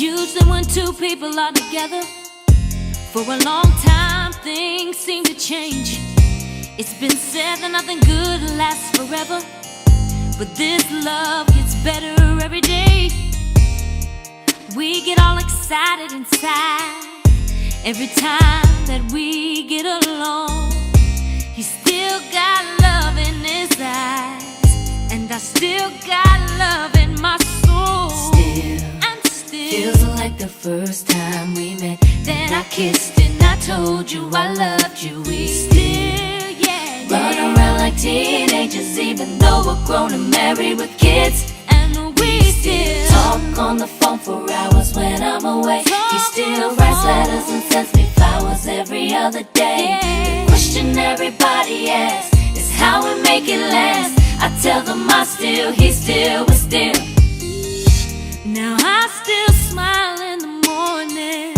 Usually when two people are together for a long time, things seem to change. It's been said that nothing good lasts forever, but this love gets better every day. We get all excited inside every time that we get along. He's still got love in his eyes, and I still got love in my soul. Still feels like the first time we met. Then I kissed and I told you I loved you. We still, run around like teenagers, even though we're grown and married with kids. And we still talk on the phone for hours when I'm away. He still writes letters and sends me flowers every other day. The question everybody asks is how we make it last. I tell them he still, we're still. Now I still smile in the morning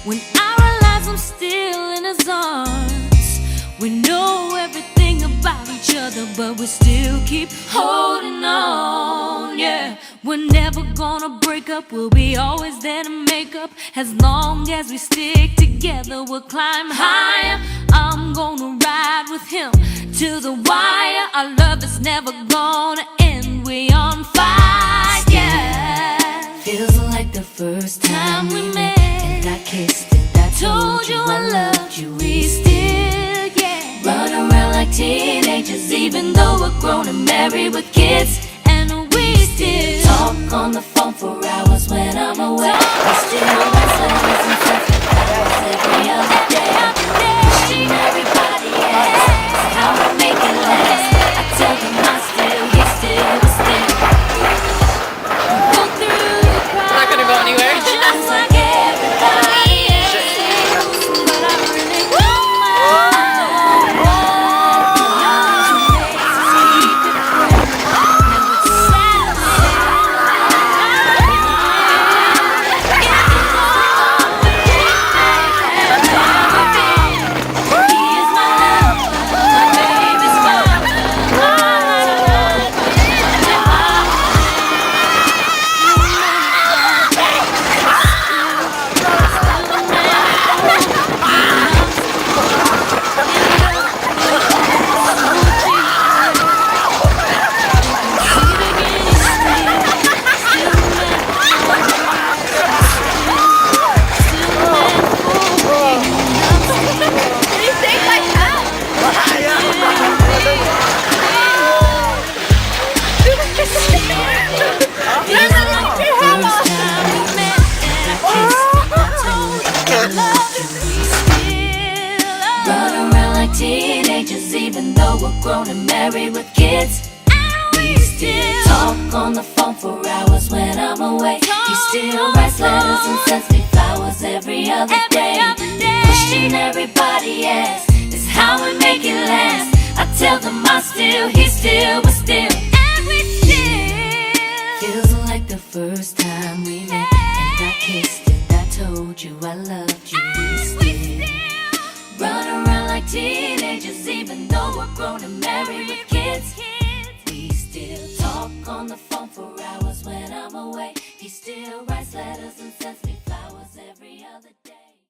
when I realize I'm still in his arms. We know everything about each other, but we still keep holding on, yeah. We're never gonna break up, we'll be always there to make up. As long as we stick together, we'll climb higher. I'm gonna ride with him to the wire. Our love is never gonna end, we on fire, yeah. Feels like the first time we met, and I kissed and I told you I loved you. We still, run around like teenagers, even though we're grown and married with kids. And we still talk on the phone for hours when I'm away. We still write letters and send me flowers every other day. Question everybody asks how we make it last. I tell them he still, we're still. go through the crowd. Not gonna go anywhere. Just like everybody else, but I really don't mind. run around like teenagers, even though we're grown and married with kids. We still talk on the phone for hours when I'm away. He still writes letters and sends me flowers every other day. The question everybody asks is how we make it last. I tell them he still, we're still. and we still Feels like the first time we met, and I kissed and I told you I loved you. We still run around like teenagers, even though we're grown and married with kids.